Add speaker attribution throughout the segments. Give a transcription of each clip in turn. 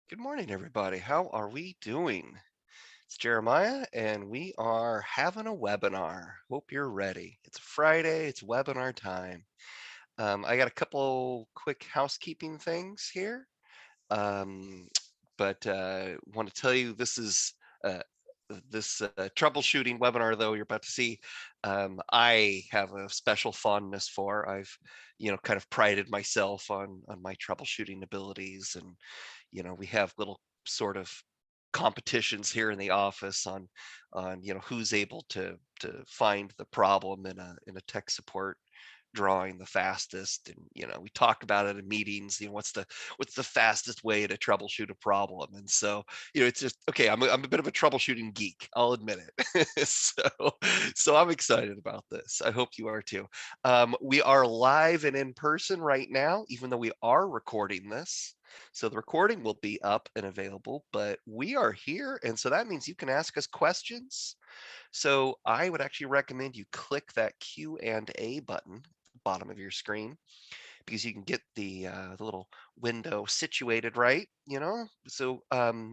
Speaker 1: Good morning, everybody. How are we doing? It's Jeremiah, and we are having a webinar. Hope you're ready. It's Friday, it's webinar time. I got a couple quick housekeeping things here, um, but want to tell you uh, this troubleshooting webinar, though you're about to see. I have a special fondness for. I've, kind of prided myself on my troubleshooting abilities, and we have little sort of competitions here in the office on who's able to find the problem in a tech support drawing the fastest. And we talk about it in meetings, what's the fastest way to troubleshoot a problem. And so it's just okay. I'm a bit of a troubleshooting geek, I'll admit it. So I'm excited about this. I hope you are too. We are live and in person right now, even though we are recording this. So the recording will be up and available, but we are here. And so that means you can ask us questions. So I would actually recommend you click that Q&A button at the bottom of your screen, because you can get the little window situated right, so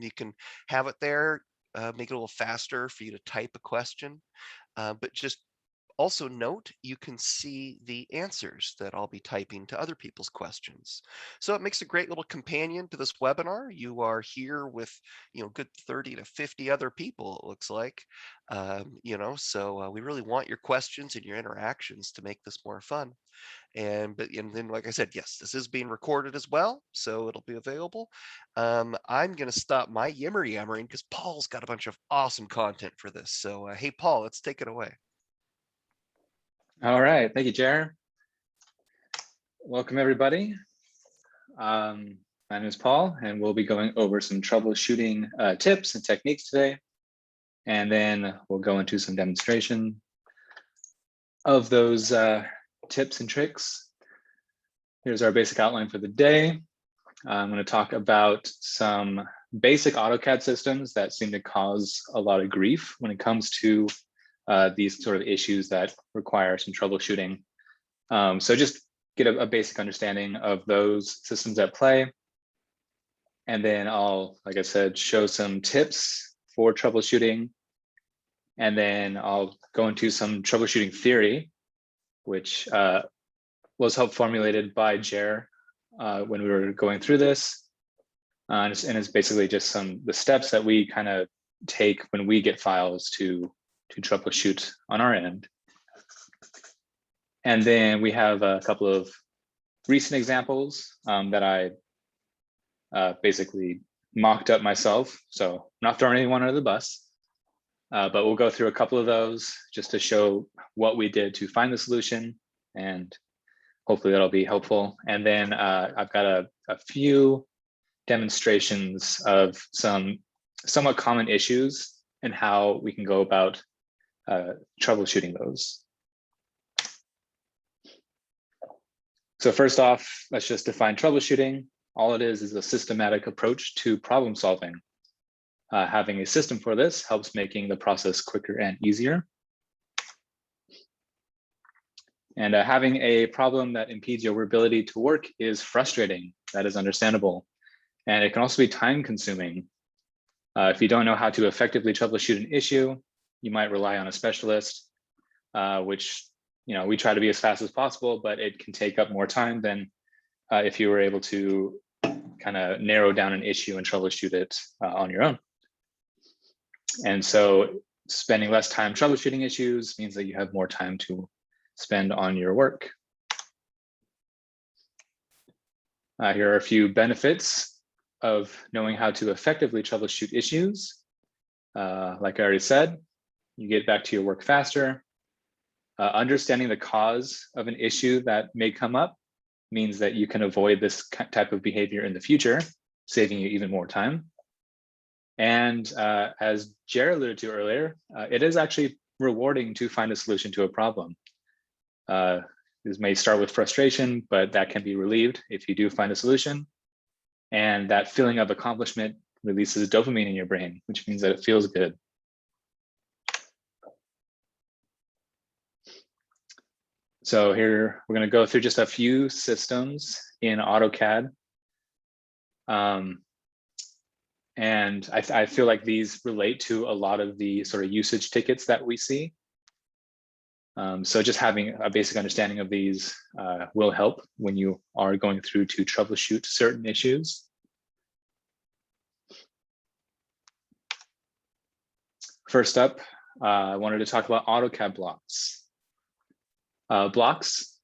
Speaker 1: you can have it there, make it a little faster for you to type a question. But just also note, you can see the answers that I'll be typing to other people's questions. So it makes a great little companion to this webinar. You are here with, good 30 to 50 other people, it looks like. So we really want your questions and your interactions to make this more fun. And then, like I said, yes, this is being recorded as well, so it'll be available. I'm going to stop my yammering because Paul's got a bunch of awesome content for this. So, hey, Paul, let's take it away.
Speaker 2: All right, thank you, Jared. Welcome, everybody. My name is Paul, and we'll be going over some troubleshooting tips and techniques today. And then we'll go into some demonstration of those tips and tricks. Here's our basic outline for the day. I'm going to talk about some basic AutoCAD systems that seem to cause a lot of grief when it comes to these sort of issues that require some troubleshooting. So just get a basic understanding of those systems at play. And then I'll, like I said, show some tips for troubleshooting. And then I'll go into some troubleshooting theory, which was helped formulated by Jer when we were going through this. And it's basically just the steps that we kind of take when we get files to troubleshoot on our end. And then we have a couple of recent examples that I basically mocked up myself. So I'm not throwing anyone under the bus, but we'll go through a couple of those just to show what we did to find the solution, and hopefully that'll be helpful. And then I've got a few demonstrations of some somewhat common issues and how we can go about troubleshooting those. So first off, let's just define troubleshooting. All it is a systematic approach to problem solving. Having a system for this helps making the process quicker and easier. And having a problem that impedes your ability to work is frustrating. That is understandable. And it can also be time consuming. If you don't know how to effectively troubleshoot an issue, you might rely on a specialist, which we try to be as fast as possible, but it can take up more time than if you were able to kind of narrow down an issue and troubleshoot it on your own. And so spending less time troubleshooting issues means that you have more time to spend on your work. Here are a few benefits of knowing how to effectively troubleshoot issues. Like I already said, you get back to your work faster. Understanding the cause of an issue that may come up means that you can avoid this type of behavior in the future, saving you even more time. And as Jared alluded to earlier, it is actually rewarding to find a solution to a problem. This may start with frustration, but that can be relieved if you do find a solution. And that feeling of accomplishment releases dopamine in your brain, which means that it feels good. So here we're going to go through just a few systems in AutoCAD. And I feel like these relate to a lot of the sort of usage tickets that we see. So just having a basic understanding of these will help when you are going through to troubleshoot certain issues. First up, I wanted to talk about AutoCAD blocks. Blocks,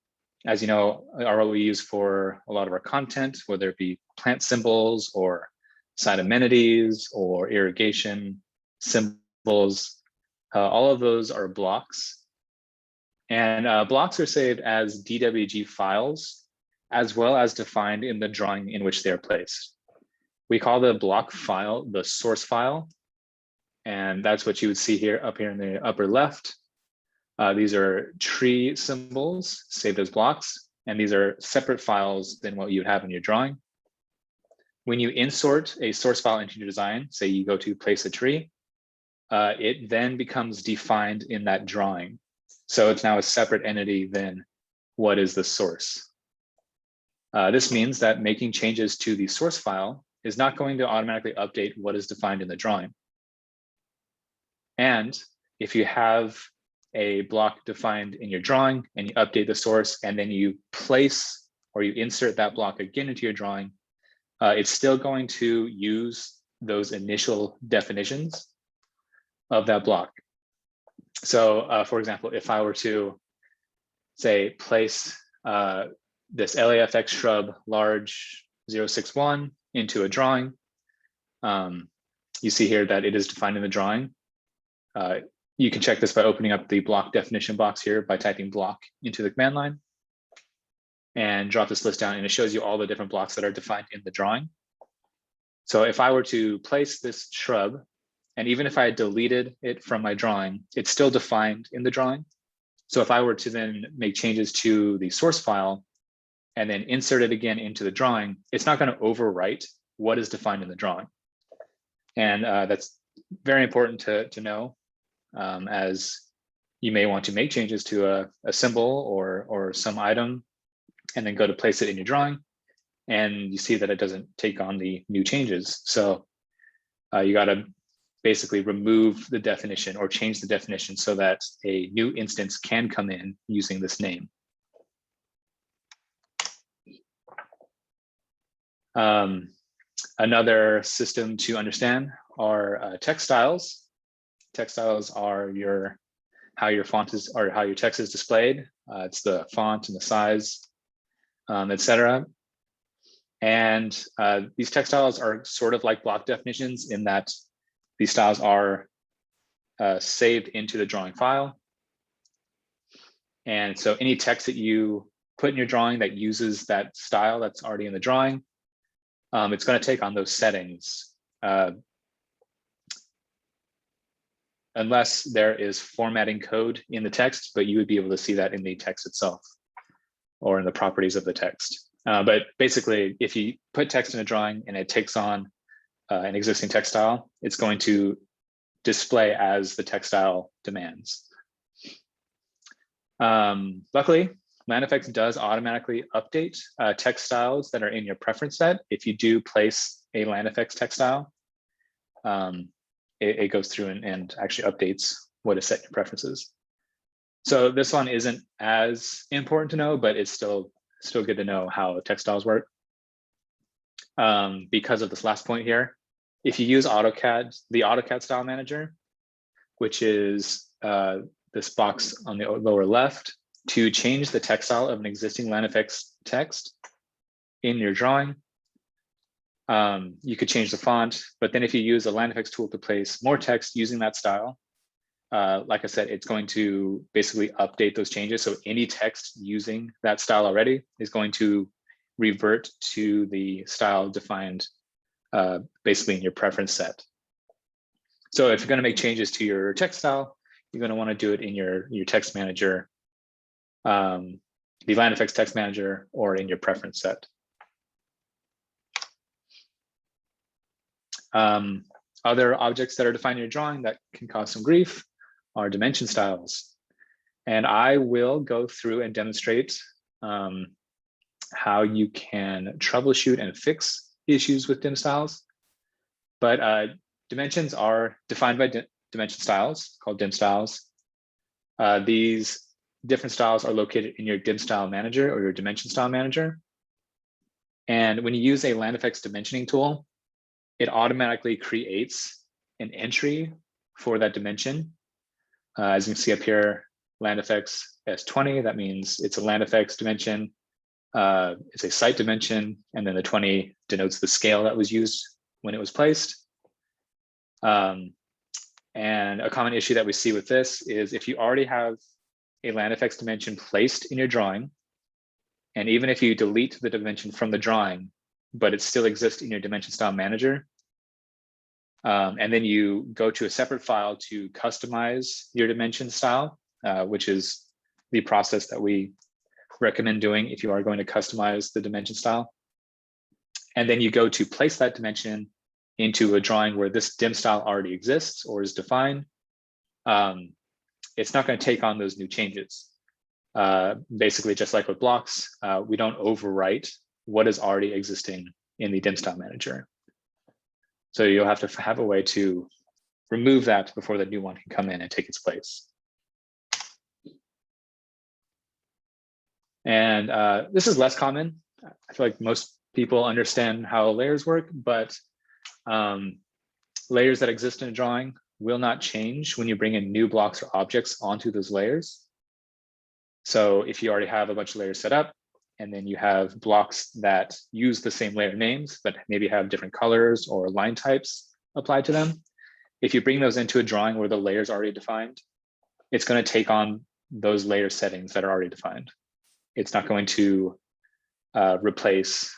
Speaker 2: as you know, are what we use for a lot of our content, whether it be plant symbols or site amenities or irrigation symbols. All of those are blocks. And blocks are saved as DWG files, as well as defined in the drawing in which they are placed. We call the block file the source file. And that's what you would see here up here in the upper left. These are tree symbols saved as blocks, and these are separate files than what you would have in your drawing. When you insert a source file into your design, say you go to place a tree, it then becomes defined in that drawing. So it's now a separate entity than what is the source. This means that making changes to the source file is not going to automatically update what is defined in the drawing. And if you have a block defined in your drawing and you update the source and then you place or you insert that block again into your drawing, it's still going to use those initial definitions of that block. So for example, if I were to say place this LAFX shrub large 061 into a drawing, you see here that it is defined in the drawing. You can check this by opening up the block definition box here by typing block into the command line and drop this list down, and it shows you all the different blocks that are defined in the drawing. So if I were to place this shrub, and even if I had deleted it from my drawing, it's still defined in the drawing. So if I were to then make changes to the source file and then insert it again into the drawing, it's not going to overwrite what is defined in the drawing. And that's very important to know, as you may want to make changes to a symbol or some item and then go to place it in your drawing, and you see that it doesn't take on the new changes. So you got to basically remove the definition or change the definition so that a new instance can come in using this name. Another system to understand are textiles. Textiles are how your font is, or how your text is displayed. It's the font and the size, etc. And these textiles are sort of like block definitions in that these styles are saved into the drawing file. And so any text that you put in your drawing that uses that style that's already in the drawing, it's going to take on those settings. Unless there is formatting code in the text, but you would be able to see that in the text itself or in the properties of the text. But basically, if you put text in a drawing and it takes on an existing textile, it's going to display as the textile demands. Luckily, LandFX does automatically update textiles that are in your preference set. If you do place a LandFX textile, it goes through and actually updates what is set in your preferences. So this one isn't as important to know, but it's still good to know how textiles work. Because of this last point here, if you use AutoCAD, the AutoCAD style manager, which is this box on the lower left, to change the text style of an existing LandFX text in your drawing, you could change the font, but then if you use a LandFX tool to place more text using that style, like I said, it's going to basically update those changes. So any text using that style already is going to revert to the style defined basically in your preference set. So if you're going to make changes to your text style, you're going to want to do it in your text manager, the LandFX text manager, or in your preference set. Other objects that are defined in your drawing that can cause some grief are dimension styles. And I will go through and demonstrate how you can troubleshoot and fix issues with dim styles. But dimensions are defined by dimension styles called dim styles. These different styles are located in your dim style manager or your dimension style manager. And when you use a LandFX dimensioning tool, it automatically creates an entry for that dimension. As you can see up here, LandFX S20, that means it's a LandFX dimension. It's a site dimension, and then the 20 denotes the scale that was used when it was placed. And a common issue that we see with this is if you already have a LandFX dimension placed in your drawing, and even if you delete the dimension from the drawing, but it still exists in your dimension style manager, and then you go to a separate file to customize your dimension style, which is the process that we recommend doing if you are going to customize the dimension style. And then you go to place that dimension into a drawing where this dim style already exists or is defined. It's not going to take on those new changes. Basically, just like with blocks, we don't overwrite what is already existing in the dim style manager. So you'll have to have a way to remove that before the new one can come in and take its place. And this is less common. I feel like most people understand how layers work, but layers that exist in a drawing will not change when you bring in new blocks or objects onto those layers. So if you already have a bunch of layers set up, and then you have blocks that use the same layer names, but maybe have different colors or line types applied to them, if you bring those into a drawing where the layer is already defined, it's going to take on those layer settings that are already defined. It's not going to replace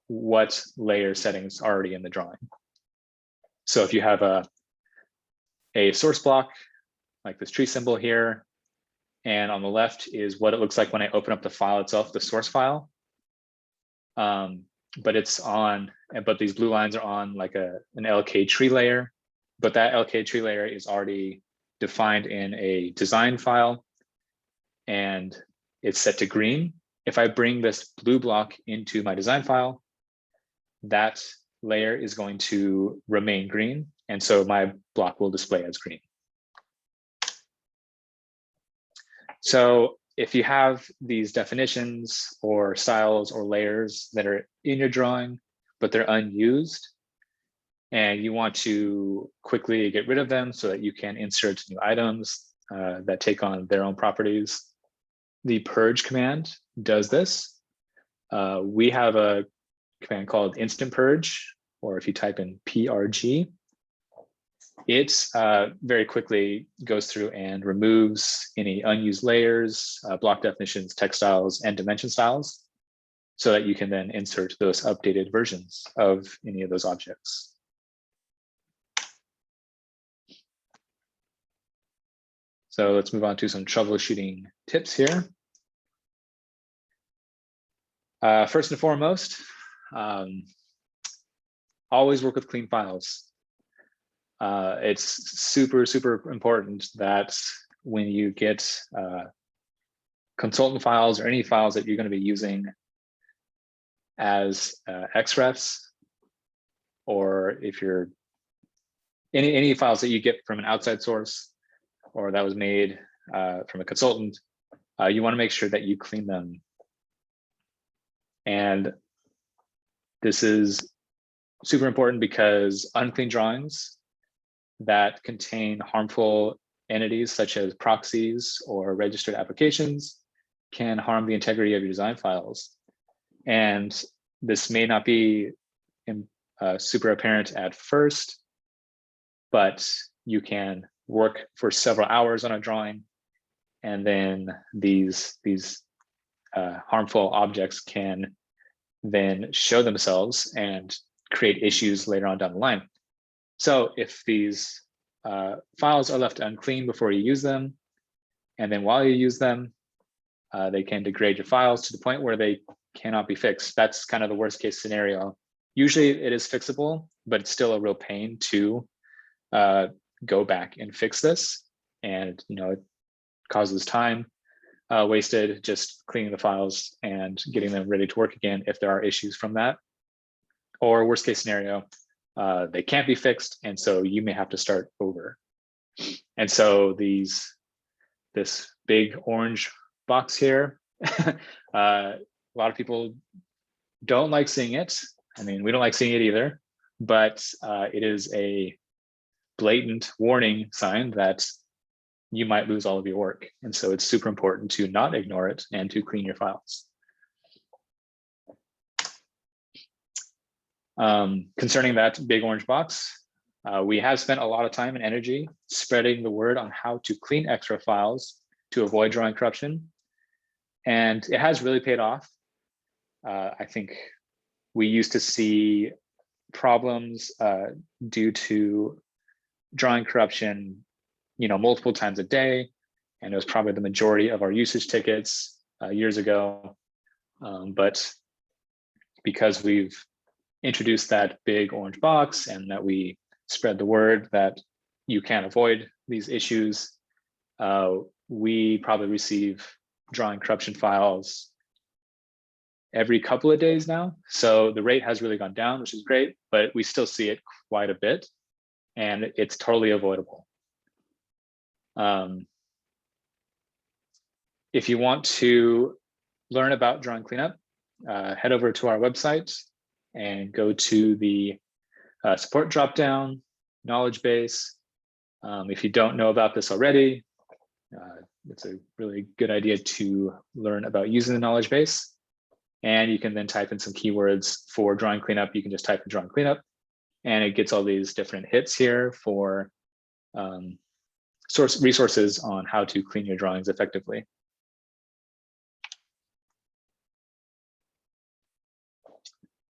Speaker 2: what layer settings are already in the drawing. So if you have a source block, like this tree symbol here, and on the left is what it looks like when I open up the file itself, the source file. But these blue lines are on like an LK tree layer, but that LK tree layer is already defined in a design file and it's set to green. If I bring this blue block into my design file, that layer is going to remain green. And so my block will display as green. So if you have these definitions or styles or layers that are in your drawing, but they're unused, and you want to quickly get rid of them so that you can insert new items that take on their own properties, the Purge command does this. We have a command called instant purge, or if you type in PRG, it very quickly goes through and removes any unused layers, block definitions, textiles, and dimension styles, so that you can then insert those updated versions of any of those objects. So let's move on to some troubleshooting tips here. First and foremost, always work with clean files. It's super, super important that when you get consultant files or any files that you're going to be using as Xrefs, or if you're any files that you get from an outside source or that was made from a consultant, you want to make sure that you clean them. And this is super important because unclean drawings that contain harmful entities such as proxies or registered applications can harm the integrity of your design files. And this may not be super apparent at first, but you can work for several hours on a drawing, and then these harmful objects can then show themselves and create issues later on down the line. So if these files are left unclean before you use them, and then while you use them, they can degrade your files to the point where they cannot be fixed. That's kind of the worst case scenario. Usually it is fixable, but it's still a real pain to go back and fix this. And it causes time wasted just cleaning the files and getting them ready to work again if there are issues from that. Or worst case scenario, they can't be fixed, and so you may have to start over. And so this big orange box here, a lot of people don't like seeing it. I mean, we don't like seeing it either, but it is a blatant warning sign that you might lose all of your work. And so it's super important to not ignore it and to clean your files. Concerning that big orange box, we have spent a lot of time and energy spreading the word on how to clean Xref files to avoid drawing corruption. And it has really paid off. I think we used to see problems due to drawing corruption, multiple times a day. And it was probably the majority of our usage tickets years ago. But because we've introduced that big orange box and that we spread the word that you can avoid these issues, we probably receive drawing corruption files every couple of days now. So the rate has really gone down, which is great, but we still see it quite a bit, and it's totally avoidable. If you want to learn about drawing cleanup, head over to our website and go to the support dropdown, knowledge base. If you don't know about this already, it's a really good idea to learn about using the knowledge base. And you can then type in some keywords for drawing cleanup. You can just type in drawing cleanup, and it gets all these different hits here for resources on how to clean your drawings effectively.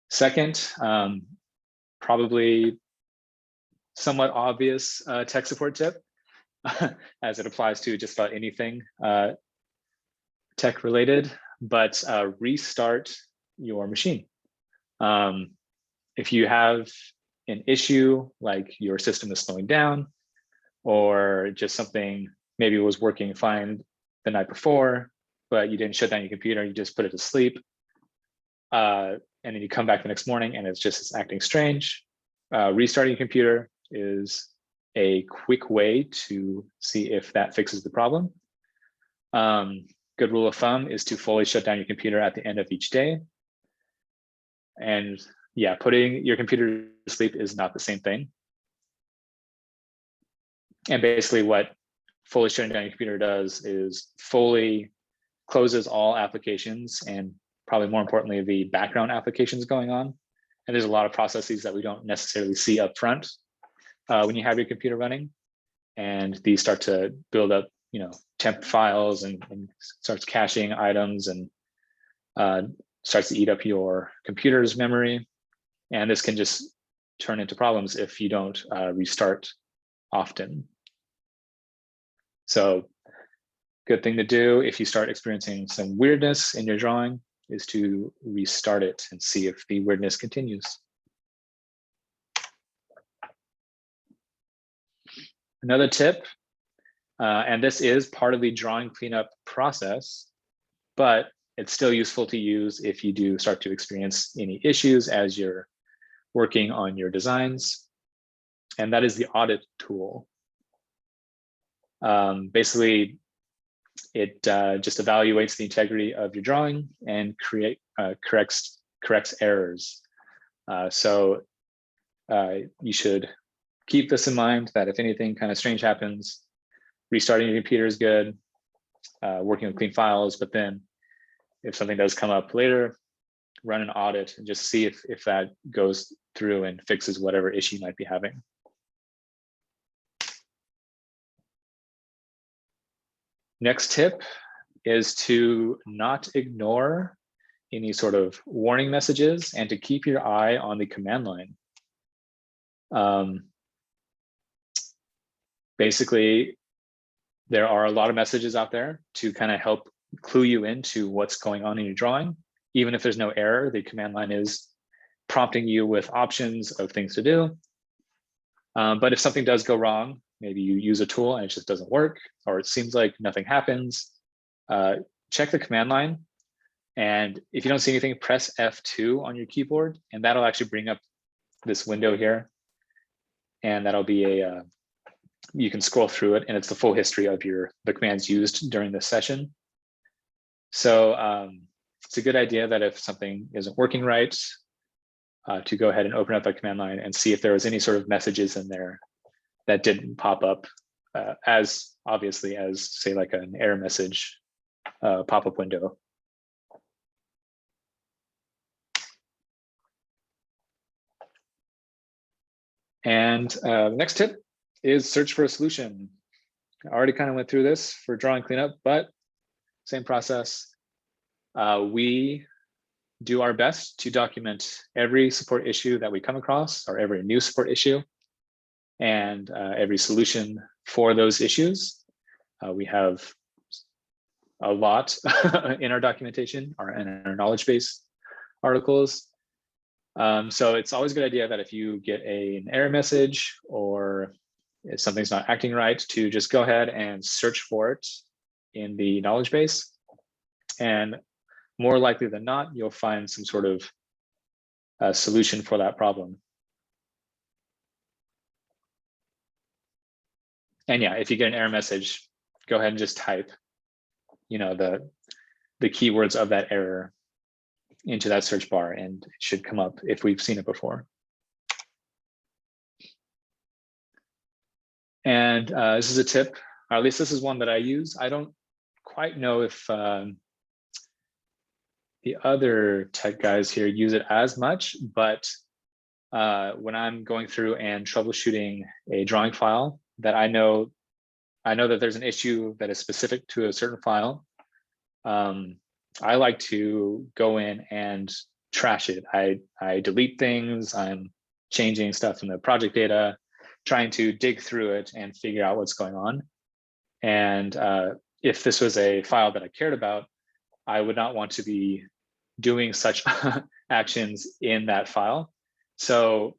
Speaker 2: Second, probably somewhat obvious tech support tip, as it applies to just about anything tech related, but restart your machine. If you have an issue like your system is slowing down, or just something maybe was working fine the night before, but you didn't shut down your computer, you just put it to sleep, and then you come back the next morning and it's acting strange, restarting your computer is a quick way to see if that fixes the problem. Good rule of thumb is to fully shut down your computer at the end of each day. And yeah, putting your computer to sleep is not the same thing. And basically what fully shutting down your computer does is fully closes all applications, and probably more importantly, the background applications going on. And there's a lot of processes that we don't necessarily see up front when you have your computer running. And these start to build up, temp files and starts caching items and starts to eat up your computer's memory. And this can just turn into problems if you don't restart often. So good thing to do if you start experiencing some weirdness in your drawing is to restart it and see if the weirdness continues. Another tip, and this is part of the drawing cleanup process, but it's still useful to use if you do start to experience any issues as you're working on your designs, and that is the Audit Tool. Basically, it just evaluates the integrity of your drawing and corrects errors. So you should keep this in mind, that if anything kind of strange happens, restarting your computer is good, working with clean files, but then if something does come up later, run an audit and just see if that goes through and fixes whatever issue you might be having. Next tip is to not ignore any sort of warning messages and to keep your eye on the command line. Basically, there are a lot of messages out there to kind of help clue you into what's going on in your drawing. Even if there's no error, the command line is prompting you with options of things to do. But if something does go wrong, maybe you use a tool and it just doesn't work, or it seems like nothing happens, check the command line. And if you don't see anything, press F2 on your keyboard, and that'll actually bring up this window here. And that'll be you can scroll through it and it's the full history of the commands used during this session. So it's a good idea that if something isn't working right, to go ahead and open up that command line and see if there was any sort of messages in there that didn't pop up as obviously as, say, like an error message pop-up window. And the next tip is search for a solution. I already kind of went through this for drawing cleanup, but same process. We do our best to document every support issue that we come across, or every new support issue, and every solution for those issues. We have a lot in our documentation, or in our knowledge base articles. So it's always a good idea that if you get an error message or if something's not acting right, to just go ahead and search for it in the knowledge base. And more likely than not, you'll find some sort of solution for that problem. And yeah, if you get an error message, go ahead and just type, the keywords of that error into that search bar, and it should come up if we've seen it before. And this is a tip, or at least this is one that I use. I don't quite know if the other tech guys here use it as much, but when I'm going through and troubleshooting a drawing file that I know that there's an issue that is specific to a certain file, I like to go in and trash it. I delete things, I'm changing stuff in the project data, trying to dig through it and figure out what's going on. And if this was a file that I cared about, I would not want to be doing such actions in that file. So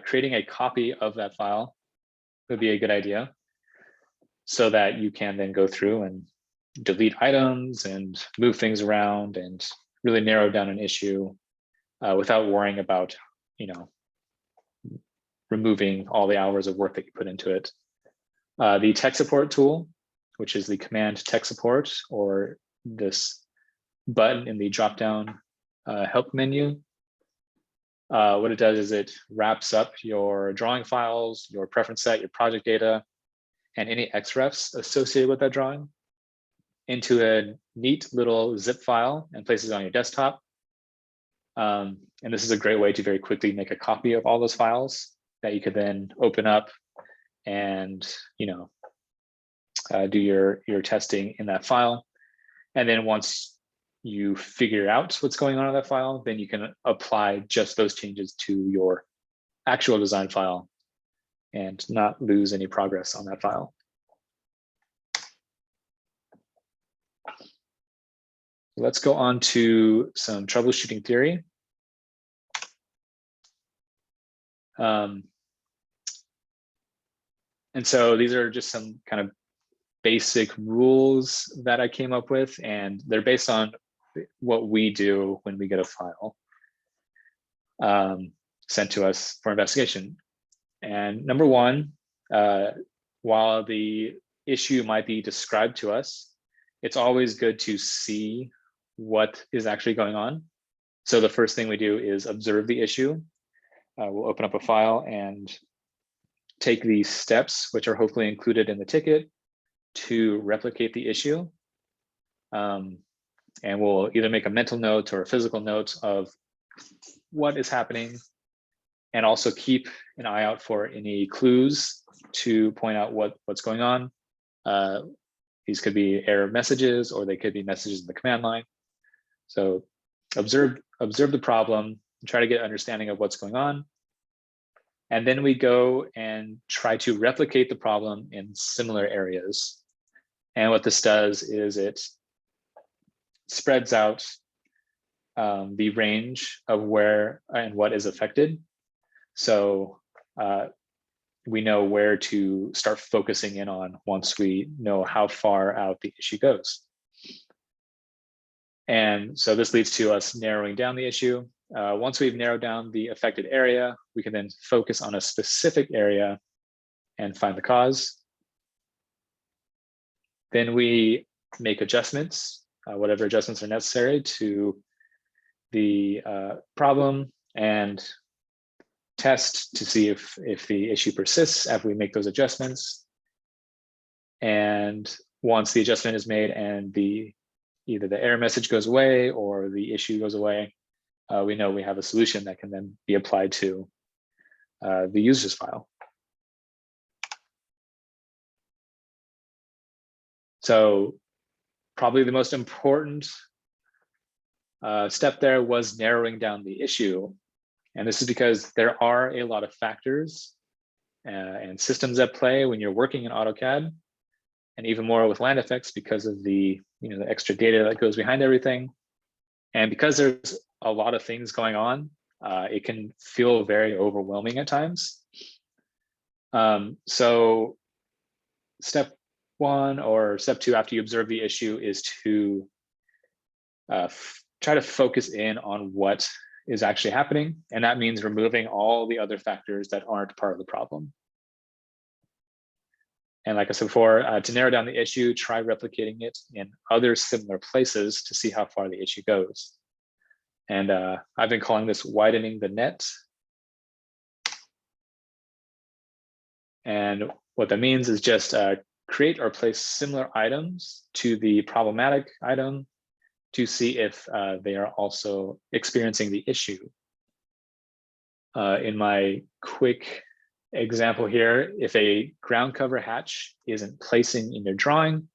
Speaker 2: creating a copy of that file would be a good idea, so that you can then go through and delete items and move things around and really narrow down an issue without worrying about, removing all the hours of work that you put into it. The tech support tool, which is the command tech support, or this button in the drop-down help menu, what it does is it wraps up your drawing files, your preference set, your project data, and any Xrefs associated with that drawing into a neat little zip file and places it on your desktop. And this is a great way to very quickly make a copy of all those files that you could then open up and do your testing in that file. And then once you figure out what's going on in that file, then you can apply just those changes to your actual design file and not lose any progress on that file. Let's go on to some troubleshooting theory. And so these are just some kind of basic rules that I came up with, and they're based on what we do when we get a file sent to us for investigation. And number one, while the issue might be described to us, it's always good to see what is actually going on. So the first thing we do is observe the issue. We'll open up a file and take these steps, which are hopefully included in the ticket, to replicate the issue. And we'll either make a mental note or a physical note of what is happening, and also keep an eye out for any clues to point out what's going on. These could be error messages, or they could be messages in the command line. So observe the problem, try to get an understanding of what's going on. And then we go and try to replicate the problem in similar areas. And what this does is it spreads out the range of where and what is affected. So we know where to start focusing in on once we know how far out the issue goes. And so this leads to us narrowing down the issue. once we've narrowed down the affected area, we can then focus on a specific area and find the cause. Then we make adjustments, whatever adjustments are necessary to the problem, and test to see if the issue persists after we make those adjustments. And once the adjustment is made and either the error message goes away or the issue goes away, we know we have a solution that can then be applied to the user's file. So probably the most important step there was narrowing down the issue. And this is because there are a lot of factors and systems at play when you're working in AutoCAD, and even more with land effects because of the the extra data that goes behind everything. And because there's a lot of things going on, it can feel very overwhelming at times. So step one or step two after you observe the issue is to try to focus in on what is actually happening. And that means removing all the other factors that aren't part of the problem. And like I said before, to narrow down the issue, try replicating it in other similar places to see how far the issue goes. And I've been calling this widening the net. And what that means is just create or place similar items to the problematic item to see if they are also experiencing the issue. In my quick example here, if a ground cover hatch isn't placing in your drawing,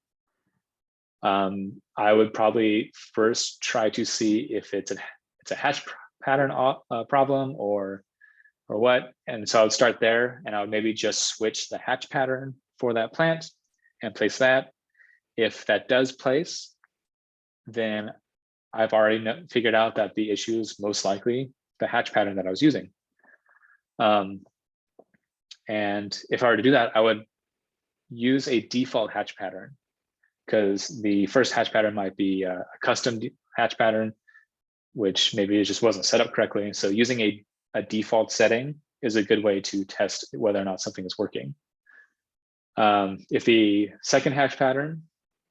Speaker 2: I would probably first try to see if it's a hatch pattern problem or what. And so I would start there, and I would maybe just switch the hatch pattern for that plant and place that. If that does place, then I've already figured out that the issue is most likely the hatch pattern that I was using. And if I were to do that, I would use a default hatch pattern, because the first hatch pattern might be a custom hatch pattern, which maybe it just wasn't set up correctly. So using a default setting is a good way to test whether or not something is working. If the second hatch pattern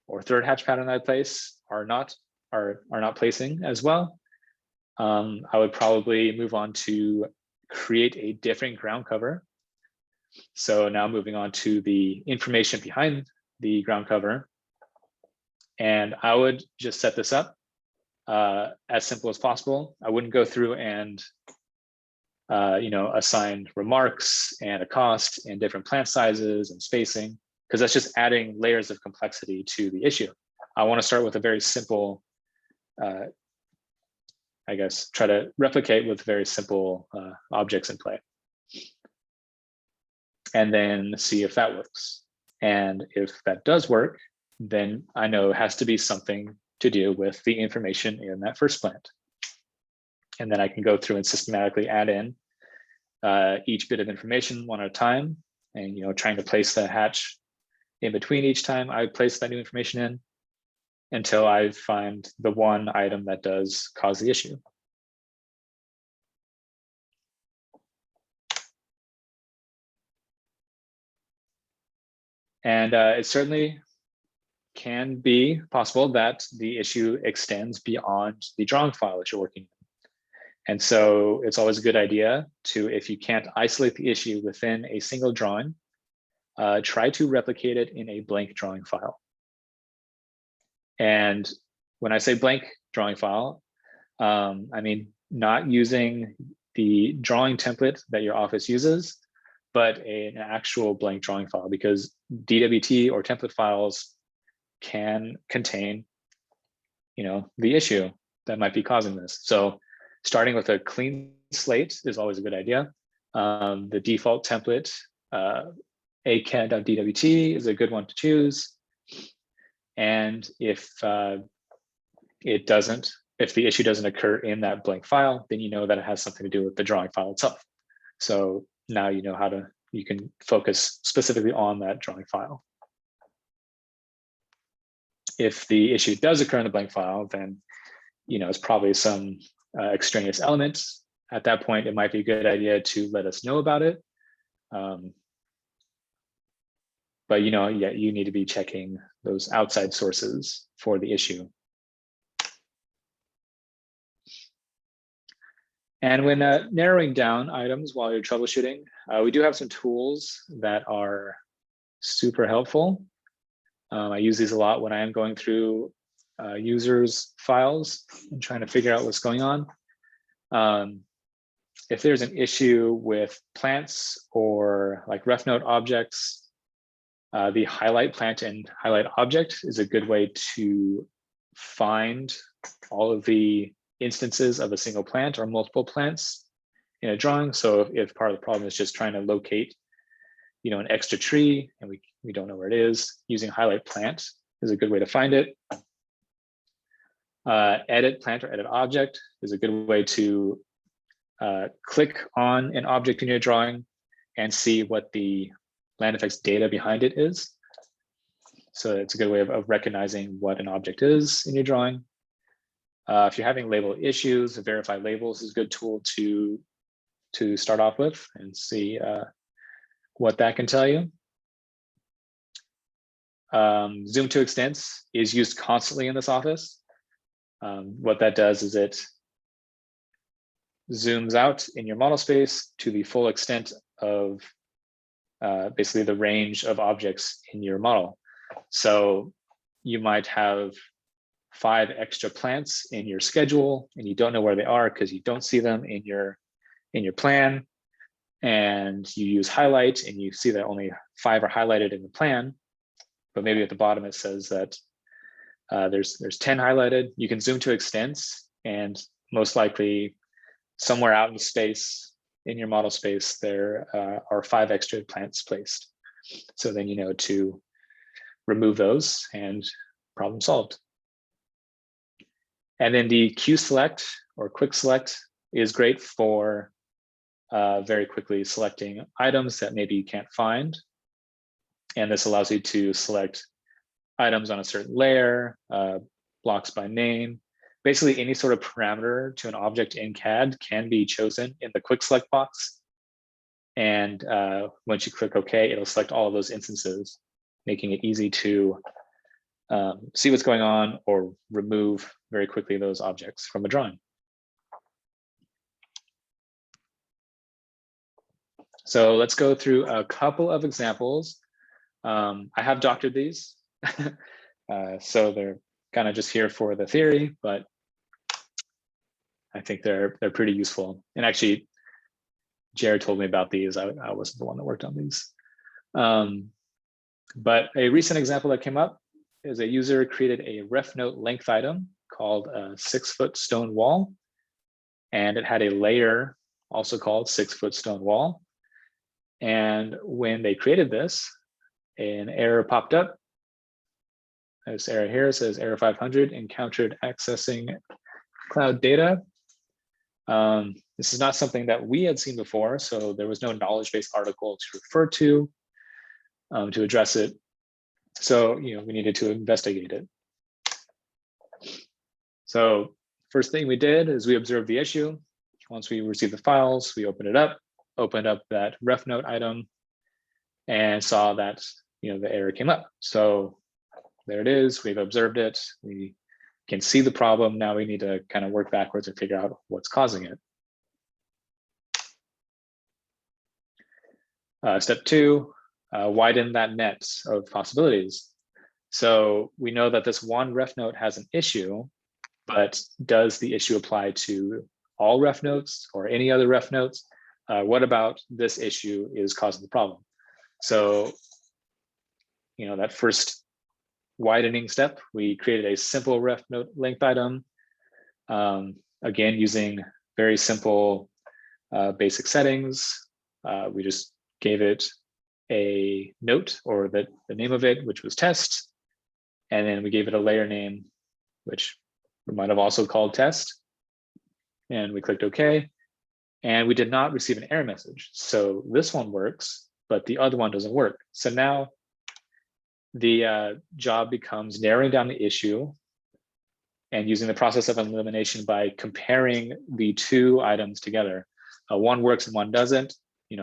Speaker 2: or third hatch pattern that I place are not placing as well, I would probably move on to create a different ground cover. So now moving on to the information behind the ground cover. And I would just set this up as simple as possible. I wouldn't go through and assign remarks and a cost and different plant sizes and spacing, because that's just adding layers of complexity to the issue. I want to start with a very simple, I guess, try to replicate with very simple objects in play, and then see if that works. And if that does work, then I know it has to be something to do with the information in that first plant. And then I can go through and systematically add in each bit of information one at a time, and trying to place the hatch in between each time I place that new information in, until I find the one item that does cause the issue. And it certainly can be possible that the issue extends beyond the drawing file that you're working in. And so it's always a good idea to, if you can't isolate the issue within a single drawing, try to replicate it in a blank drawing file. And when I say blank drawing file, I mean not using the drawing template that your office uses, but an actual blank drawing file, because DWT or template files can contain, the issue that might be causing this. So starting with a clean slate is always a good idea. The default template, acad.dwt, is a good one to choose. And if the issue doesn't occur in that blank file, then you know that it has something to do with the drawing file itself. So now you know you can focus specifically on that drawing file. If the issue does occur in the blank file, then it's probably some extraneous element, at that point, it might be a good idea to let us know about it. But yeah, you need to be checking those outside sources for the issue. And when narrowing down items while you're troubleshooting, we do have some tools that are super helpful. I use these a lot when I am going through users' files and trying to figure out what's going on. If there's an issue with plants or like RefNote objects, the highlight plant and highlight object is a good way to find all of the instances of a single plant or multiple plants in a drawing. So if part of the problem is just trying to locate, an extra tree and we don't know where it is, using highlight plant is a good way to find it. Edit plant or edit object is a good way to click on an object in your drawing and see what the land effects data behind it is. So it's a good way of recognizing what an object is in your drawing. If you're having label issues, verify labels is a good tool to start off with and see what that can tell you. Zoom to extents is used constantly in this office. What that does is it zooms out in your model space to the full extent of basically the range of objects in your model. So you might have 5 extra plants in your schedule and you don't know where they are because you don't see them in your plan, and you use highlight and you see that only 5 are highlighted in the plan, but maybe at the bottom it says that there's 10 highlighted. You can zoom to extents, and most likely somewhere out in space, in your model space, there are 5 extra plants placed. So then you know to remove those and problem solved. And then the Q select or quick select is great for very quickly selecting items that maybe you can't find. And this allows you to select items on a certain layer, blocks by name. Basically, any sort of parameter to an object in CAD can be chosen in the quick select box. And once you click OK, it'll select all of those instances, making it easy to see what's going on or remove very quickly those objects from a drawing. So let's go through a couple of examples. I have doctored these, so they're kind of just here for the theory, but I think they're pretty useful. And actually, Jared told me about these. I wasn't the one that worked on these. But a recent example that came up is a user created a RefNote length item called a 6-foot stone wall. And it had a layer also called 6-foot stone wall. And when they created this, an error popped up. This error here says error 500 encountered accessing cloud data. This is not something that we had seen before, so there was no knowledge base article to refer to address it. So we needed to investigate it. So first thing we did is we observed the issue. Once we received the files, we opened up that RefNote item and saw that the error came up. So there it is. We've observed it. We can see the problem. Now we need to kind of work backwards and figure out what's causing it. Step 2, widen that net of possibilities. So we know that this one RefNote has an issue, but does the issue apply to all RefNotes or any other RefNotes? What about this issue is causing the problem? So, that first widening step, we created a simple RefNote length item, again, using very simple basic settings. We just gave it a note or the name of it, which was test. And then we gave it a layer name, which we might have also called test. And we clicked OK. And we did not receive an error message. So this one works, but the other one doesn't work. So now the job becomes narrowing down the issue and using the process of elimination by comparing the two items together. One works and one doesn't.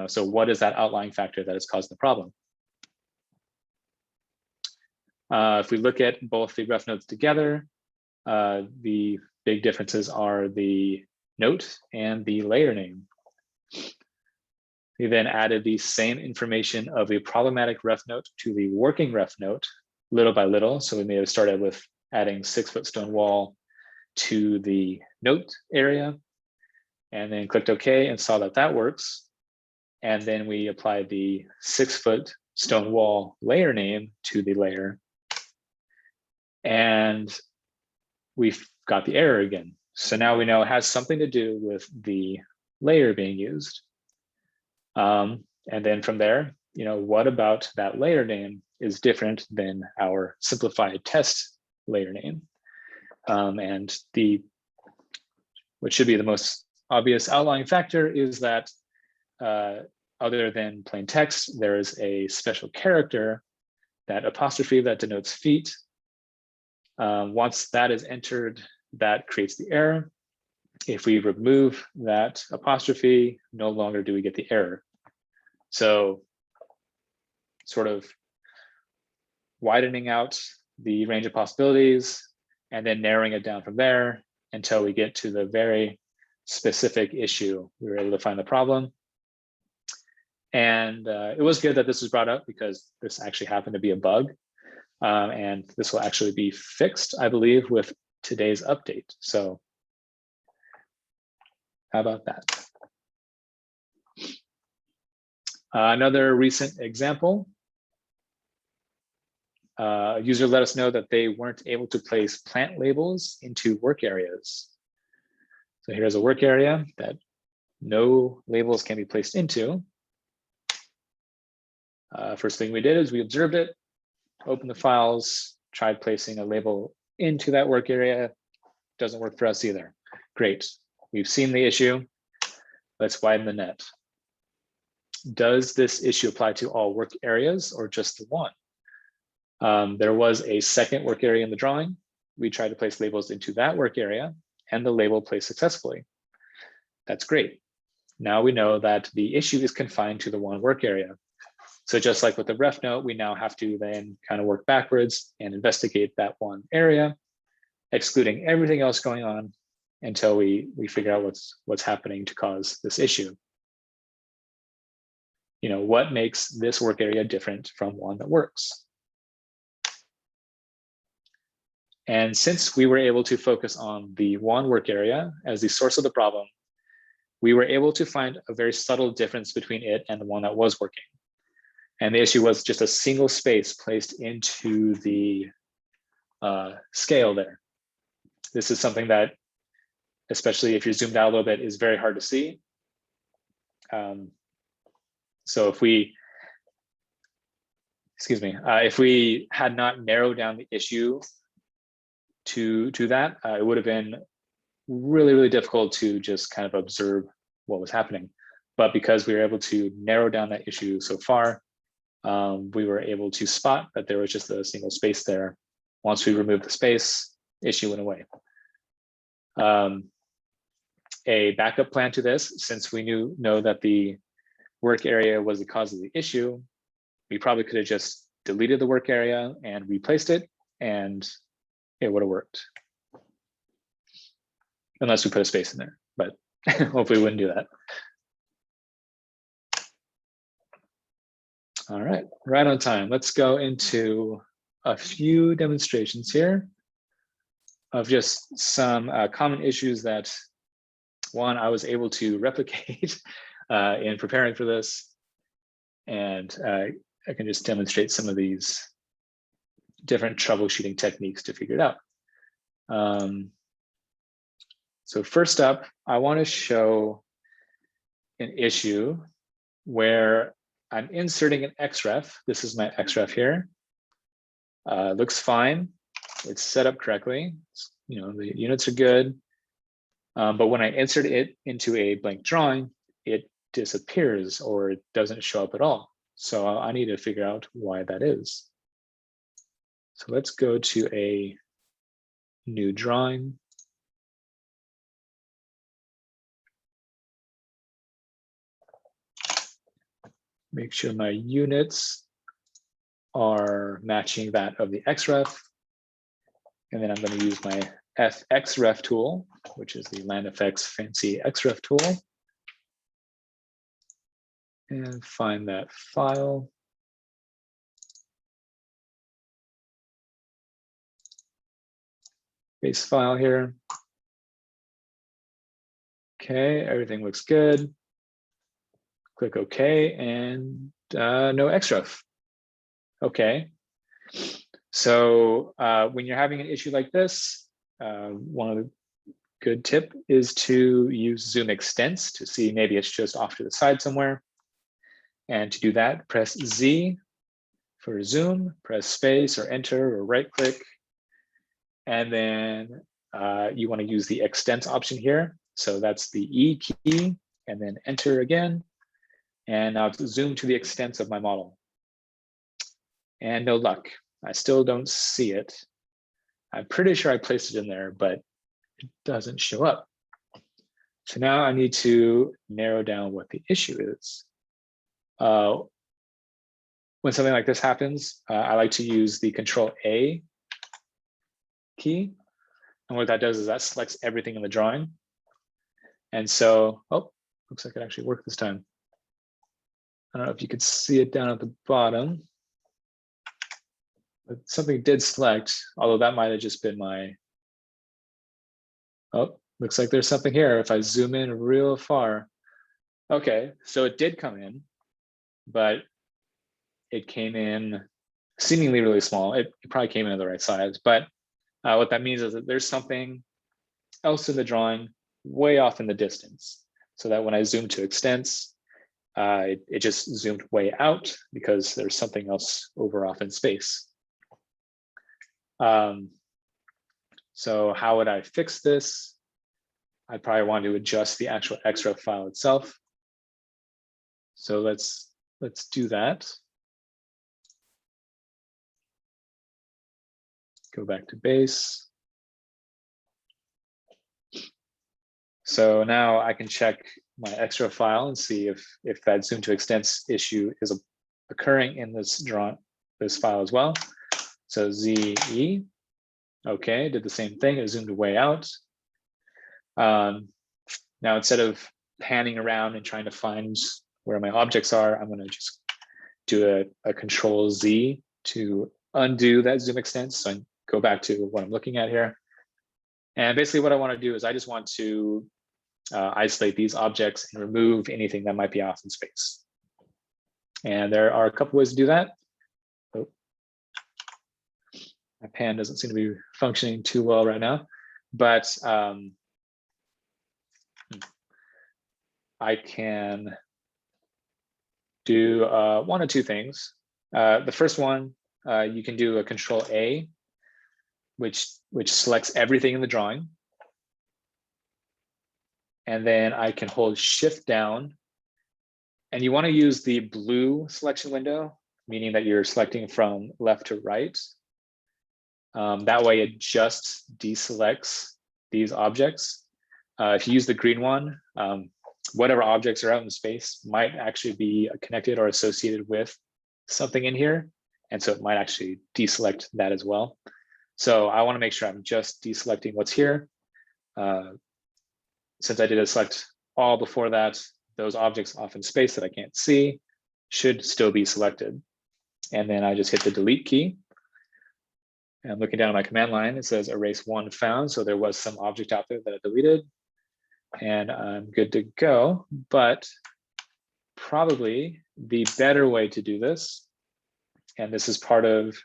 Speaker 2: So what is that outlying factor that has caused the problem? If we look at both the ref notes together, the big differences are the note and the layer name. We then added the same information of a problematic ref note to the working ref note little by little. So we may have started with adding 6-foot stone wall to the note area, and then clicked OK and saw that that works. And then we applied the 6-foot stone wall layer name to the layer, and we've got the error again. So now we know it has something to do with the layer being used. And then from there, what about that layer name is different than our simplified test layer name? And what should be the most obvious outlying factor is that other than plain text, there is a special character, that apostrophe that denotes feet. Once that is entered, that creates the error. If we remove that apostrophe, no longer do we get the error. So sort of widening out the range of possibilities and then narrowing it down from there until we get to the very specific issue. We were able to find the problem. And it was good that this was brought up because this actually happened to be a bug. And this will actually be fixed, I believe, with today's update. So how about that? Another recent example, a user let us know that they weren't able to place plant labels into work areas. So here's a work area that no labels can be placed into. First thing we did is we observed it, opened the files, tried placing a label into that work area. Doesn't work for us either. Great, we've seen the issue. Let's widen the net. Does this issue apply to all work areas or just the one? There was a second work area in the drawing. We tried to place labels into that work area and the label placed successfully. That's great. Now we know that the issue is confined to the one work area. So just like with the ref note, we now have to then kind of work backwards and investigate that one area, excluding everything else going on until we figure out what's happening to cause this issue. What makes this work area different from one that works? And since we were able to focus on the one work area as the source of the problem, we were able to find a very subtle difference between it and the one that was working. And the issue was just a single space placed into the scale there. This is something that, especially if you're zoomed out a little bit, is very hard to see. So if we had not narrowed down the issue to that, it would have been really, really difficult to just kind of observe what was happening. But because we were able to narrow down that issue so far, we were able to spot that there was just a single space there. Once we removed the space, issue went away. A backup plan to this, since we know that the work area was the cause of the issue, we probably could have just deleted the work area and replaced it, and it would have worked. Unless we put a space in there, but hopefully we wouldn't do that. All right, right on time. Let's go into a few demonstrations here of just some common issues that, one, I was able to replicate in preparing for this. And I can just demonstrate some of these different troubleshooting techniques to figure it out. So first up, I want to show an issue where I'm inserting an Xref. This is my Xref here. Looks fine. It's set up correctly. The units are good. But when I insert it into a blank drawing, it disappears or it doesn't show up at all. So I need to figure out why that is. So let's go to a new drawing. Make sure my units are matching that of the Xref. And then I'm going to use my Xref tool, which is the LandFX fancy Xref tool. And find that file. Base file here. Okay, everything looks good. Click OK, and no Xref. Okay. So when you're having an issue like this, one of the good tip is to use zoom extents to see maybe it's just off to the side somewhere. And to do that, press Z for zoom, press space or enter or right click. And then you want to use the extents option here. So that's the E key, and then enter again. And now to zoom to the extents of my model. And no luck. I still don't see it. I'm pretty sure I placed it in there, but it doesn't show up. So now I need to narrow down what the issue is. When something like this happens, I like to use the Control A key. And what that does is that selects everything in the drawing. And so, oh, looks like it actually worked this time. I don't know if you could see it down at the bottom. But something did select, although that might have just been my, oh, looks like there's something here. If I zoom in real far. Okay, so it did come in, but it came in seemingly really small. It probably came in at the right size, but what that means is that there's something else in the drawing way off in the distance, so that when I zoom to extents, it just zoomed way out because there's something else over off in space. So how would I fix this? I'd probably want to adjust the actual Xref file itself. So let's do that. Go back to base. So now I can check my Xref file and see if that zoom to extents issue is occurring in this file as well. So ZE, okay, did the same thing. It zoomed way out. Now instead of panning around and trying to find where my objects are, I'm going to just do a Control Z to undo that zoom extent. So I go back to what I'm looking at here. And basically what I want to do is I just want to isolate these objects and remove anything that might be off in space. And there are a couple ways to do that. Oh. My pan doesn't seem to be functioning too well right now, but I can do one of two things. The first one, you can do a Control A, which selects everything in the drawing. And then I can hold Shift down. And you want to use the blue selection window, meaning that you're selecting from left to right. That way it just deselects these objects. If you use the green one, whatever objects are out in space might actually be connected or associated with something in here. And so it might actually deselect that as well. So I want to make sure I'm just deselecting what's here. Since I did a select all before that, those objects off in space that I can't see should still be selected. And then I just hit the delete key. And I'm looking down at my command line, it says erase one found. So there was some object out there that I deleted. And I'm good to go. But probably the better way to do this, and this is part of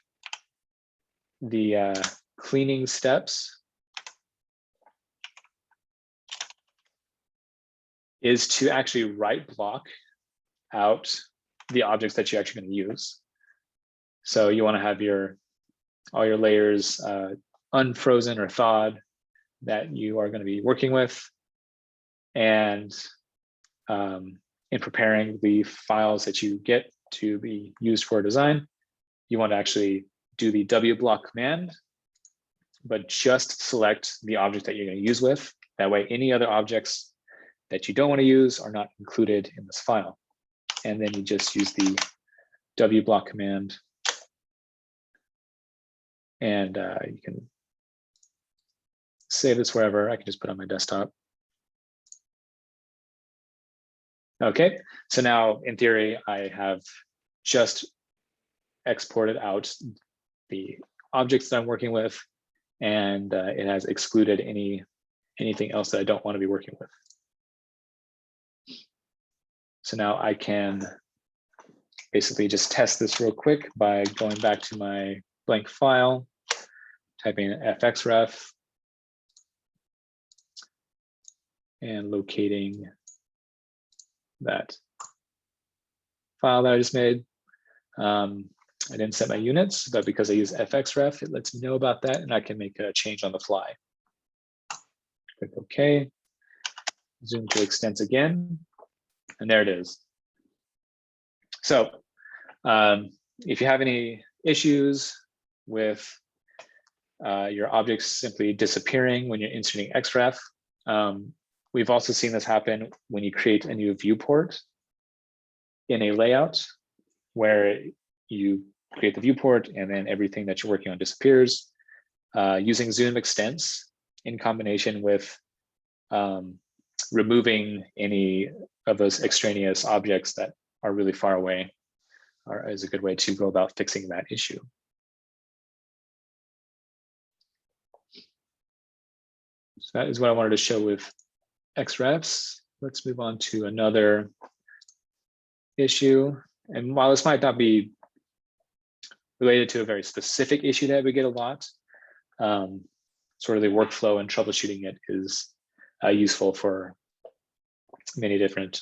Speaker 2: the cleaning steps, is to actually right block out the objects that you're actually going to use. So you want to have all your layers unfrozen or thawed that you are going to be working with. And in preparing the files that you get to be used for design, you want to actually do the W block command, but just select the object that you're going to use with. That way, any other objects that you don't want to use are not included in this file. And then you just use the W block command. And you can save this wherever. I can just put it on my desktop. Okay, so now in theory, I have just exported out the objects that I'm working with, and it has excluded anything else that I don't want to be working with. So now I can basically just test this real quick by going back to my blank file, typing in Xref, and locating that file that I just made. I didn't set my units, but because I use Xref, it lets me know about that, and I can make a change on the fly. Click OK. Zoom to extents again, and there it is. So if you have any issues with your objects simply disappearing when you're inserting Xref, we've also seen this happen when you create a new viewport in a layout where you create the viewport and then everything that you're working on disappears. Using zoom extents in combination with removing any of those extraneous objects that are really far away is a good way to go about fixing that issue. So that is what I wanted to show with Xrefs. Let's move on to another issue. And while this might not be related to a very specific issue that we get a lot, sort of the workflow and troubleshooting it is useful for many different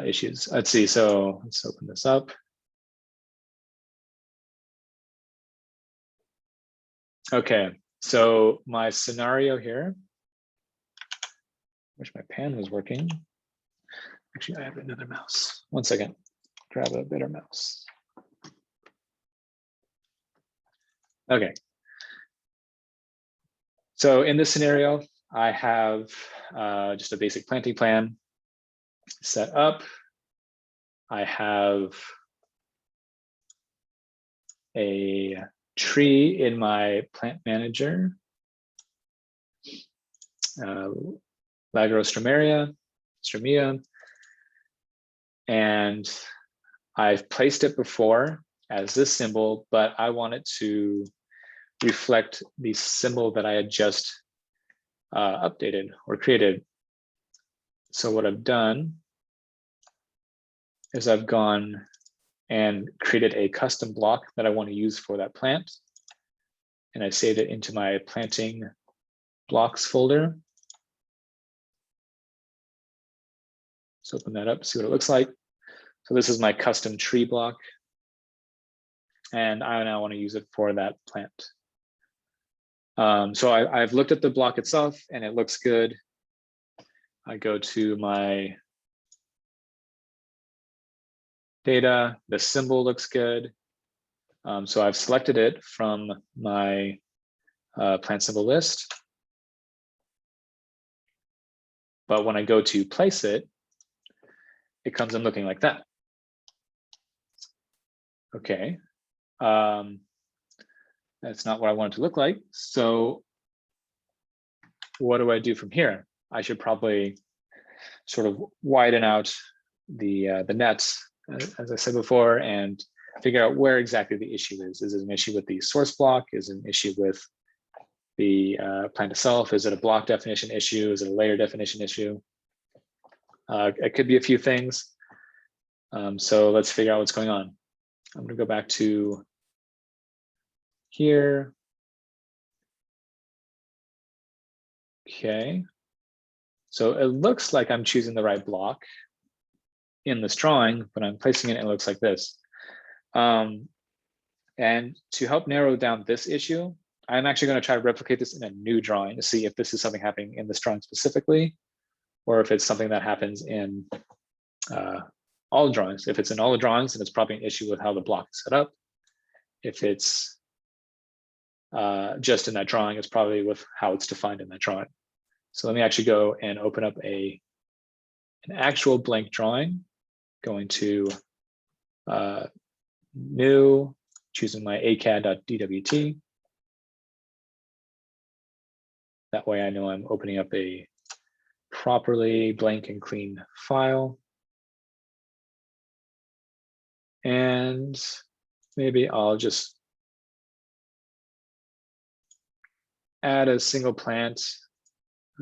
Speaker 2: issues. Let's see, so let's open this up. Okay, so my scenario here, wish my pen was working. Actually, I have another mouse. One second, grab a better mouse. Okay. So in this scenario, I have just a basic planting plan set up. I have a tree in my plant manager, Lagerostromeria, and I've placed it before as this symbol, but I want it to reflect the symbol that I had just updated or created. So what I've done is I've gone and created a custom block that I want to use for that plant. And I saved it into my planting blocks folder. Let's open that up, see what it looks like. So this is my custom tree block. And I now want to use it for that plant. So I've looked at the block itself and it looks good. I go to my data, the symbol looks good. So I've selected it from my plant symbol list. But when I go to place it, it comes in looking like that. Okay. That's not what I want it to look like. So what do I do from here? I should probably sort of widen out the nets, as I said before, and figure out where exactly the issue is. Is it an issue with the source block? Is it an issue with the plant itself? Is it a block definition issue? Is it a layer definition issue? It could be a few things. So let's figure out what's going on. I'm going to go back to here. Okay. So it looks like I'm choosing the right block in this drawing, but I'm placing it and it looks like this. And to help narrow down this issue, I'm actually going to try to replicate this in a new drawing to see if this is something happening in this drawing specifically, or if it's something that happens in all drawings. If it's in all the drawings, then it's probably an issue with how the block is set up. if it's just in that drawing, it's probably with how it's defined in that drawing. So let me actually go and open up an actual blank drawing, going to new, choosing my acad.dwt. That way I know I'm opening up a properly blank and clean file. And maybe I'll just add a single plant.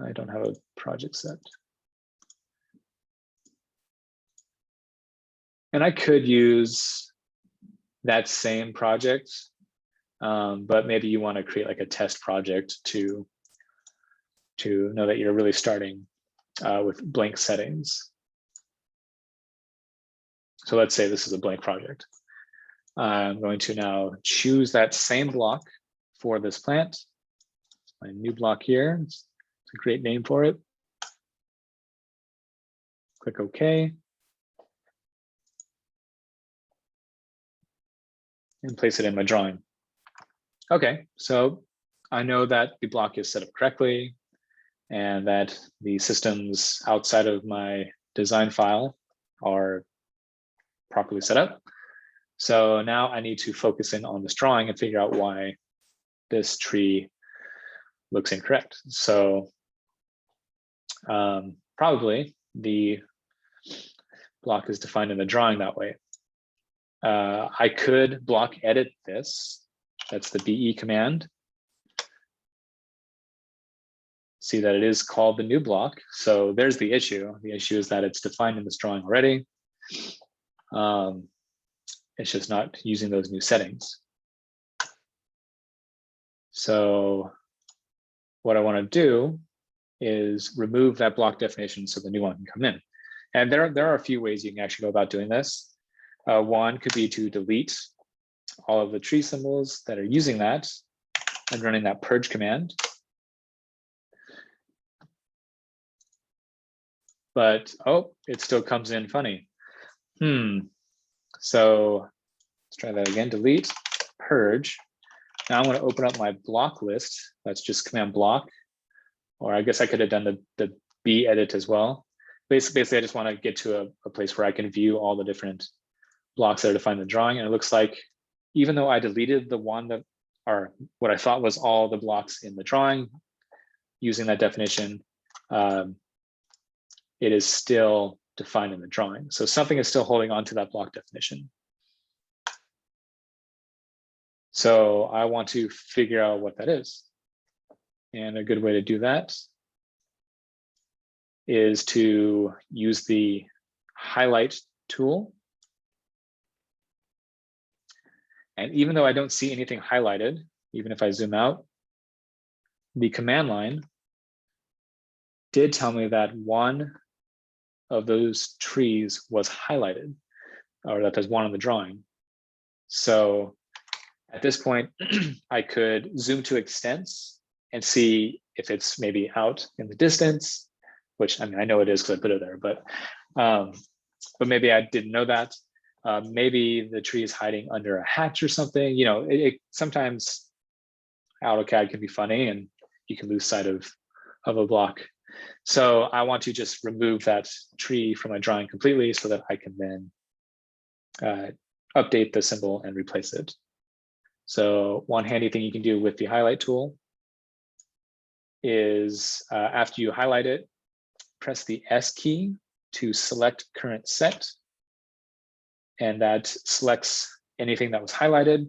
Speaker 2: I don't have a project set. And I could use that same project, but maybe you want to create like a test project to know that you're really starting with blank settings. So let's say this is a blank project. I'm going to now choose that same block for this plant. It's my new block here. It's a great name for it. Click OK. And place it in my drawing. Okay, so I know that the block is set up correctly and that the systems outside of my design file are properly set up. So now I need to focus in on this drawing and figure out why this tree looks incorrect. So probably the block is defined in the drawing that way. I could block edit this. That's the BE command. See that it is called the new block. So there's the issue. The issue is that it's defined in this drawing already. It's just not using those new settings. So what I want to do is remove that block definition so the new one can come in. And there are a few ways you can actually go about doing this. One could be to delete all of the tree symbols that are using that and running that purge command. But, oh, it still comes in funny. So let's try that again, delete, purge. Now I'm going to open up my block list. That's just command block, or I guess I could have done the B edit as well. Basically, I just want to get to a place where I can view all the different blocks that are defined in the drawing. And it looks like even though I deleted the one that are what I thought was all the blocks in the drawing using that definition, it is still defined in the drawing. So something is still holding on to that block definition. So I want to figure out what that is. And a good way to do that is to use the highlight tool. And even though I don't see anything highlighted, even if I zoom out, the command line did tell me that one of those trees was highlighted, or that there's one on the drawing. So at this point, I could zoom to extents and see if it's maybe out in the distance, which I mean, I know it is because I put it there, but maybe I didn't know that. Maybe the tree is hiding under a hatch or something. You know, sometimes AutoCAD can be funny and you can lose sight of a block. So I want to just remove that tree from my drawing completely so that I can then update the symbol and replace it. So one handy thing you can do with the highlight tool is after you highlight it, press the S key to select current set. And that selects anything that was highlighted,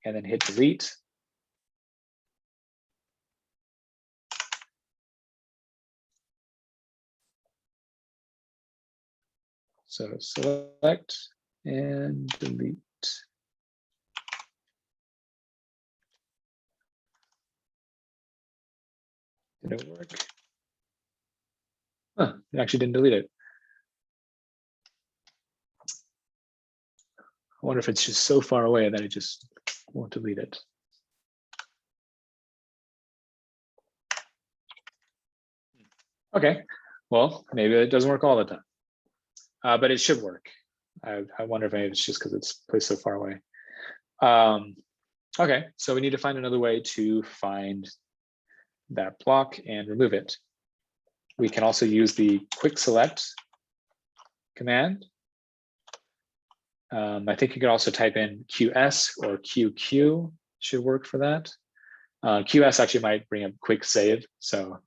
Speaker 2: and then hit delete. So select and delete. Did it work? Huh, it actually didn't delete it. I wonder if it's just so far away that it just won't delete it. Okay, well, maybe it doesn't work all the time, but it should work. I wonder if maybe it's just because it's placed so far away. Okay, so we need to find another way to find that block and remove it. We can also use the quick select command. I think you could also type in QS or QQ should work for that. QS actually might bring up quick save, so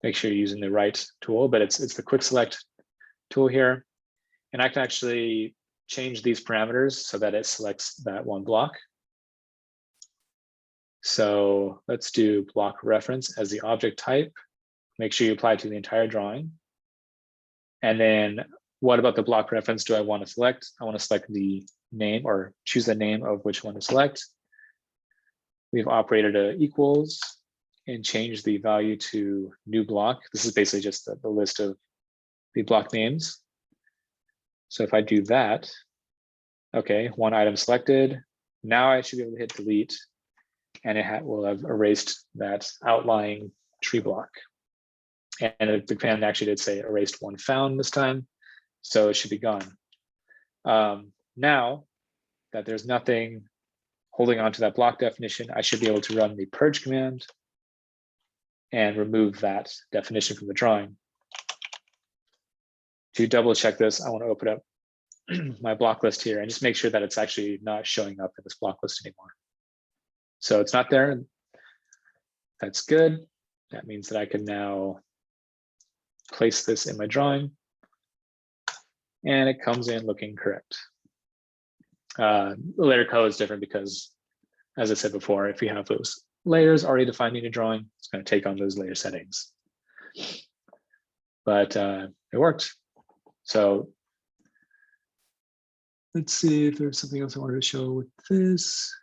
Speaker 2: make sure you're using the right tool, but it's the quick select tool here. And I can actually change these parameters so that it selects that one block. So let's do block reference as the object type. Make sure you apply it to the entire drawing. And then what about the block reference do I want to select? I want to select the name or choose the name of which one to select. We've operated a equals and changed the value to new block. This is basically just the list of the block names. So if I do that, okay, one item selected. Now I should be able to hit delete and it will have erased that outlying tree block. And the command actually did say erased one found this time, so it should be gone. Now that there's nothing holding on to that block definition, I should be able to run the purge command and remove that definition from the drawing. To double check this, I want to open up my block list here and just make sure that it's actually not showing up in this block list anymore. So it's not there. That's good. That means that I can now place this in my drawing and it comes in looking correct. The layer color is different because, as I said before, if you have those layers already defined in your drawing, it's going to take on those layer settings. But it worked. So let's see if there's something else I wanted to show with this.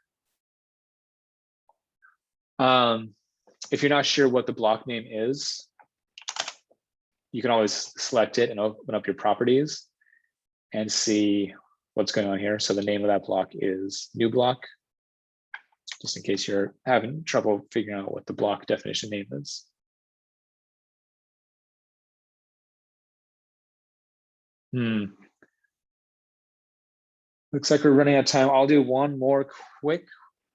Speaker 2: If you're not sure what the block name is, you can always select it and open up your properties and see what's going on here. So the name of that block is new block, just in case you're having trouble figuring out what the block definition name is. Looks like we're running out of time. I'll do one more quick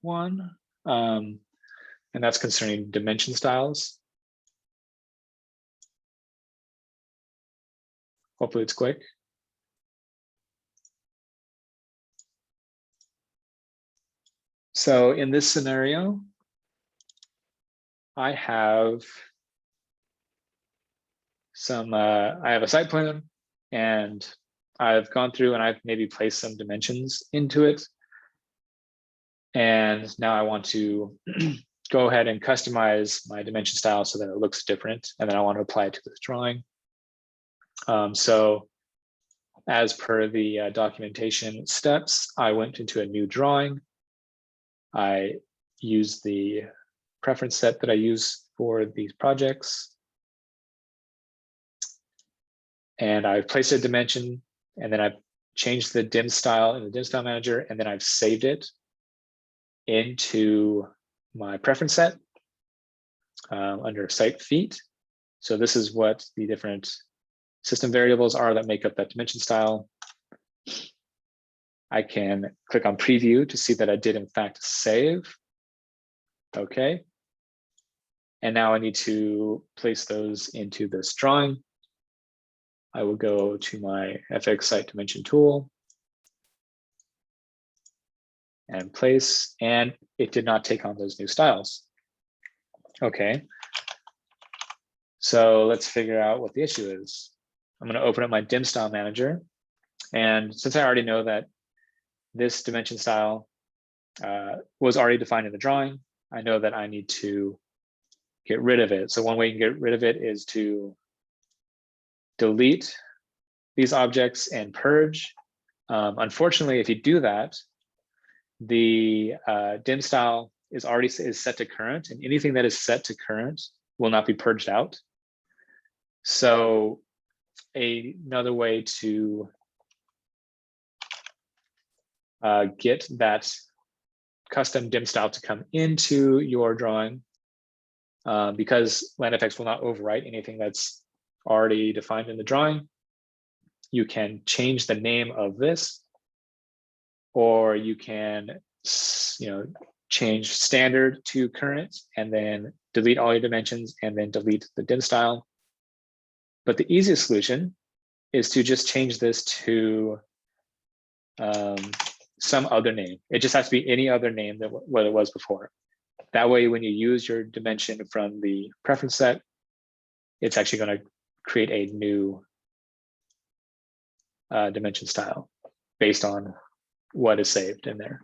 Speaker 2: one, and that's concerning dimension styles. Hopefully it's quick. So in this scenario, I have I have a site plan and I've gone through and I've maybe placed some dimensions into it. And now I want to go ahead and customize my dimension style so that it looks different. And then I want to apply it to this drawing. So as per the documentation steps, I went into a new drawing. I used the preference set that I use for these projects. And I've placed a dimension, and then I've changed the dim style in the dim style manager, and then I've saved it into my preference set under site feet. So this is what the different system variables are that make up that dimension style. I can click on preview to see that I did in fact save. Okay. And now I need to place those into this drawing. I will go to my FX site dimension tool and place, and it did not take on those new styles. Okay. So let's figure out what the issue is. I'm going to open up my dim style manager. And since I already know that this dimension style was already defined in the drawing, I know that I need to get rid of it. So one way you can get rid of it is to delete these objects and purge. Unfortunately, if you do that, the dim style is set to current, and anything that is set to current will not be purged out. So another way to get that custom dim style to come into your drawing, because LandFX will not overwrite anything that's already defined in the drawing, you can change the name of this or you can, change standard to current and then delete all your dimensions and then delete the dim style. But the easiest solution is to just change this to some other name. It just has to be any other name than what it was before. That way, when you use your dimension from the preference set, it's actually going to create a new dimension style based on what is saved in there.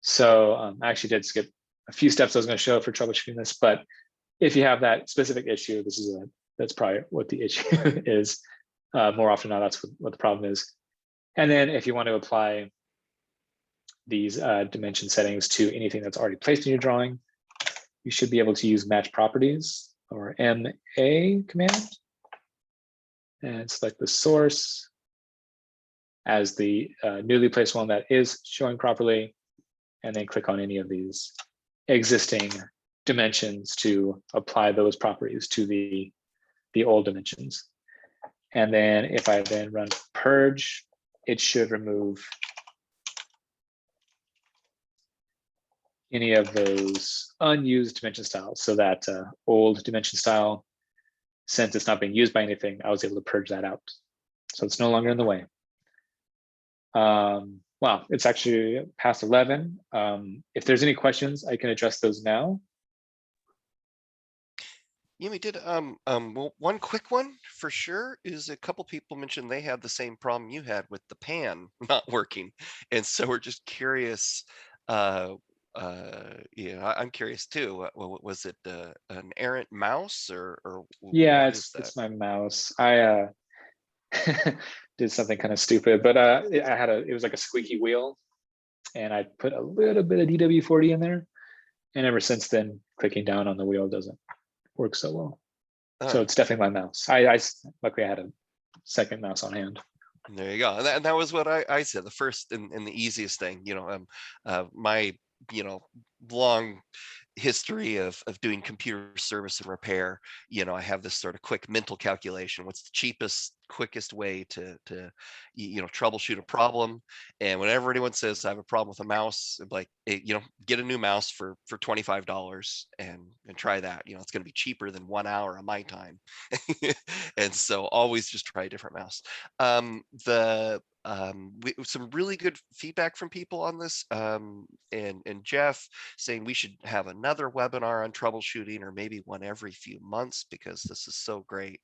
Speaker 2: So I actually did skip a few steps I was going to show for troubleshooting this, but if you have that specific issue, that's probably what the issue is. More often than not, that's what the problem is. And then if you want to apply these dimension settings to anything that's already placed in your drawing, you should be able to use match properties or MA command and select the source as the newly placed one that is showing properly, and then click on any of these existing dimensions to apply those properties to the old dimensions. And then if I then run purge, it should remove any of those unused dimension styles. So that old dimension style, since it's not being used by anything, I was able to purge that out. So it's no longer in the way. Wow, it's actually past 11. If there's any questions, I can address those now.
Speaker 1: Yeah, we did. Well, one quick one for sure is a couple people mentioned they had the same problem you had with the pan not working, and so we're just curious. Yeah, I'm curious too. Was it an errant mouse or
Speaker 2: Yeah,
Speaker 1: what is that?
Speaker 2: it's my mouse. I did something kind of stupid, but it was like a squeaky wheel, and I put a little bit of DW40 in there, and ever since then, clicking down on the wheel doesn't work so well. So it's definitely my mouse. I luckily I had a second mouse on hand.
Speaker 1: There you go. And that was what I said. The first and the easiest thing, my long history of doing computer service and repair, I have this sort of quick mental calculation. What's the cheapest, quickest way to troubleshoot a problem? And whenever anyone says I have a problem with a mouse, I'm like, get a new mouse for $25 and try that. It's going to be cheaper than 1 hour of my time. And so always just try a different mouse. Some really good feedback from people on this, and Jeff saying we should have another webinar on troubleshooting, or maybe one every few months, because this is so great.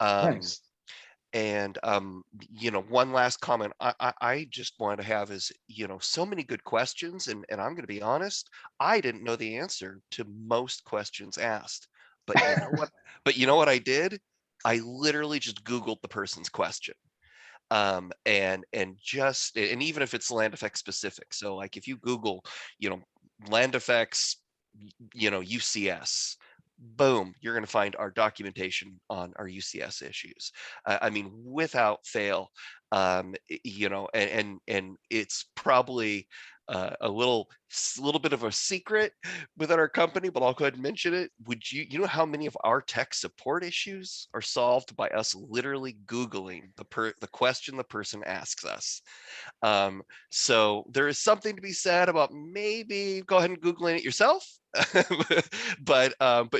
Speaker 2: Nice.
Speaker 1: And one last comment I just want to have is, so many good questions, and I'm going to be honest, I didn't know the answer to most questions asked, but you know what? But you know what I did? I literally just Googled the person's question. And even if it's land effect specific, so like if you Google land effects UCS, boom, you're going to find our documentation on our UCS issues. I mean, without fail. And it's probably a little bit of a secret within our company, but I'll go ahead and mention it. Would you know how many of our tech support issues are solved by us literally Googling the question the person asks us? So there is something to be said about maybe go ahead and Googling it yourself. But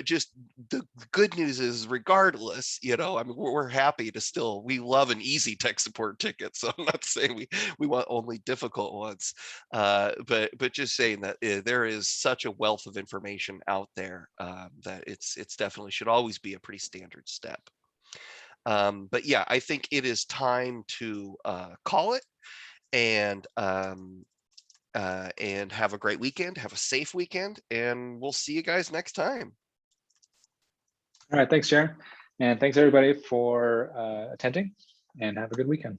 Speaker 1: just the good news is, regardless, I mean, we're happy to we love an easy tech support ticket. So I'm not saying we want only difficult ones, but just saying that there is such a wealth of information out there, that it's definitely should always be a pretty standard step. But yeah, I think it is time to call it. And have a great weekend. Have a safe weekend, and we'll see you guys next time.
Speaker 2: All right, thanks, Sharon. And thanks everybody for attending, and have a good weekend.